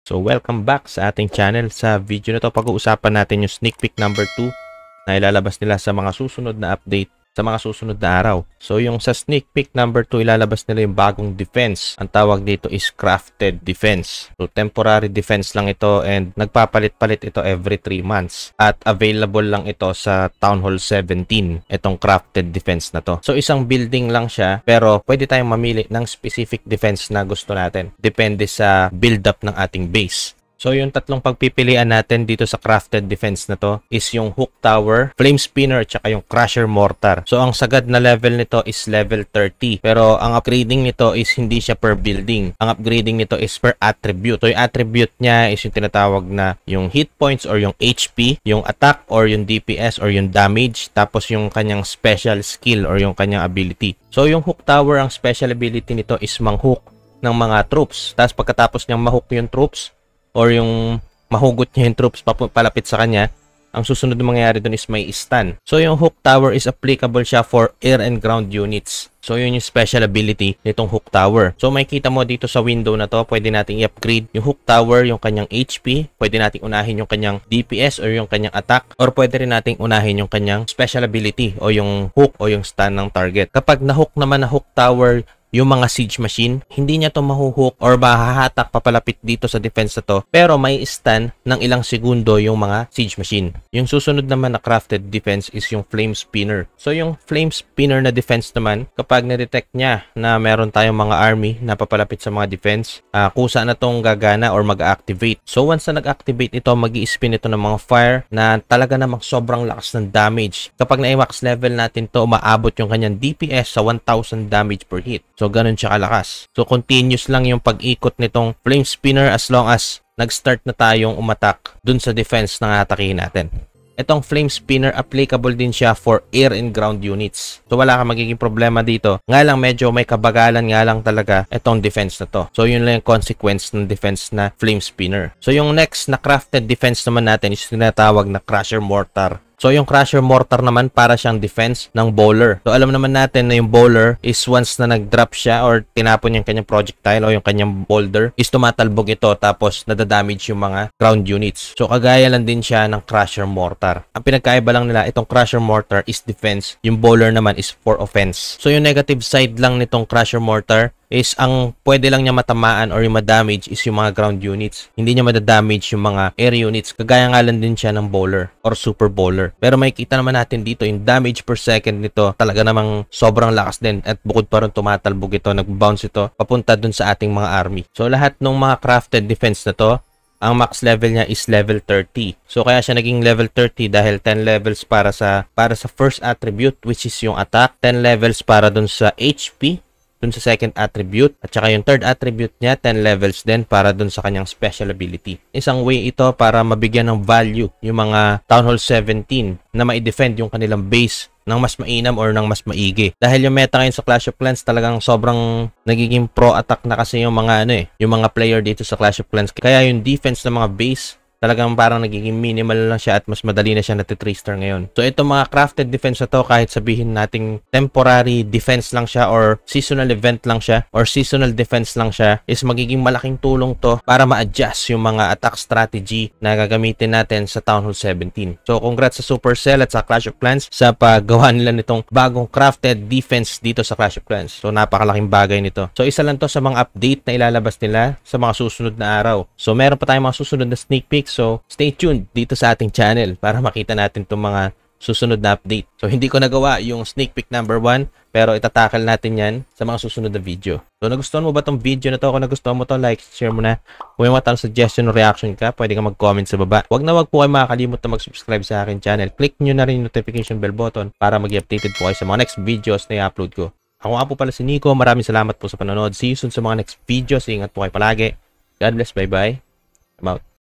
So welcome back sa ating channel. Sa video na to pag-uusapan natin yung sneak peek number 2 na ilalabas nila sa mga susunod na update sa mga susunod na araw. So yung sa sneak peek number 2 ilalabas nila yung bagong defense. Ang tawag dito is crafted defense. So temporary defense lang ito and nagpapalit-palit ito every 3 months. At available lang ito sa Town Hall 17, itong crafted defense na to. So isang building lang siya pero pwede tayong mamili ng specific defense na gusto natin. Depende sa build-up ng ating base. So yung tatlong pagpipilian natin dito sa crafted defense na to is yung hook tower, flame spinner, at saka yung crusher mortar. So ang sagad na level nito is level 30. Pero ang upgrading nito is hindi siya per building. Ang upgrading nito is per attribute. So yung attribute niya is yung tinatawag na yung hit points or yung HP, yung attack or yung DPS or yung damage, tapos yung kanyang special skill or yung kanyang ability. So yung hook tower, ang special ability nito is manghook ng mga troops. Tapos pagkatapos niyang mahook yung troops, or yung mahugot niya yung troops palapit sa kanya, ang susunod na mangyayari dun is may stun. So yung hook tower is applicable siya for air and ground units. So yun yung special ability nitong hook tower. So makikita mo dito sa window na to, pwede nating i-upgrade yung hook tower, yung kanyang HP, pwede nating unahin yung kanyang DPS or yung kanyang attack, or pwede rin nating unahin yung kanyang special ability o yung hook o yung stun ng target. Kapag na-hook naman na hook tower yung mga siege machine, hindi niya to mahuhook or mahahatak papalapit dito sa defense na to, pero may stun ng ilang segundo yung mga siege machine. Yung susunod naman na crafted defense is yung flame spinner. So yung flame spinner na defense naman, kapag na-detect niya na meron tayong mga army na papalapit sa mga defense, kusa na tong gagana or mag-activate. So once na nag-activate ito, mag-i-spin ito ng mga fire na talaga namang sobrang lakas ng damage. Kapag na-max level natin to, umaabot yung kanyang DPS sa 1,000 damage per hit. So, ganun siya kalakas. So, continuous lang yung pag-ikot nitong flame spinner as long as nag-start na tayong umatak dun sa defense na atakihin natin. Itong flame spinner, applicable din siya for air and ground units. So, wala kang magiging problema dito. Nga lang, medyo may kabagalan nga lang talaga itong defense na to. So, yun lang yung consequence ng defense na flame spinner. So, yung next na crafted defense naman natin is tinatawag na crusher mortar. So, yung crusher mortar naman para siyang defense ng bowler. So, alam naman natin na yung bowler is once na nag-drop siya or tinapon yung kanyang projectile o yung kanyang boulder, is tumatalbog ito tapos nadadamage yung mga ground units. So, kagaya lang din siya ng crusher mortar. Ang pinagkaiba lang nila, itong crusher mortar is defense, yung bowler naman is for offense. So, yung negative side lang nitong crusher mortar is ang pwede lang niya matamaan or yung madamage is yung mga ground units. Hindi niya madadamage yung mga air units. Kagaya nga lang din siya ng bowler or super bowler. Pero makikita naman natin dito yung damage per second nito talaga namang sobrang lakas din at bukod pa rin tumatalbog ito, nag-bounce ito papunta dun sa ating mga army. So lahat ng mga crafted defense na to, ang max level niya is level 30. So kaya siya naging level 30 dahil 10 levels para sa first attribute which is yung attack, 10 levels para dun sa HP, dun sa second attribute, at saka yung third attribute niya 10 levels din para dun sa kanyang special ability. Isang way ito para mabigyan ng value yung mga Town Hall 17 na ma-defend yung kanilang base ng mas mainam or ng mas maigi. Dahil yung meta ngayon sa Clash of Clans talagang sobrang nagiging pro attack na kasi yung mga yung mga player dito sa Clash of Clans. Kaya yung defense ng mga base talagang parang nagiging minimal lang siya at mas madali na siya na 3-star ngayon. So itong mga crafted defense na to, kahit sabihin nating temporary defense lang siya or seasonal event lang siya or seasonal defense lang siya, is magiging malaking tulong to para ma-adjust yung mga attack strategy na gagamitin natin sa Town Hall 17. So congrats sa Supercell at sa Clash of Clans sa paggawa nila nitong bagong crafted defense dito sa Clash of Clans. So napakalaking bagay nito. So isa lang to sa mga update na ilalabas nila sa mga susunod na araw. So meron pa tayong mga susunod na sneak peek. So, stay tuned dito sa ating channel para makita natin itong mga susunod na update. So, hindi ko nagawa yung sneak peek number 1, pero itatakal natin yan sa mga susunod na video. So, nagustuhan mo ba itong video na to? Kung nagustuhan mo to, like, share mo na. Kung may mga suggestion o reaction ka, pwede ka mag-comment sa baba. Huwag po kayo makakalimut na mag-subscribe sa aking channel. Click nyo na rin yung notification bell button para mag-updated po kayo sa mga next videos na i-upload ko. Ako nga po pala si Nico. Maraming salamat po sa panonood. See you soon sa mga next videos. Ingat po kayo palagi. God bless. Bye-bye. I'm out.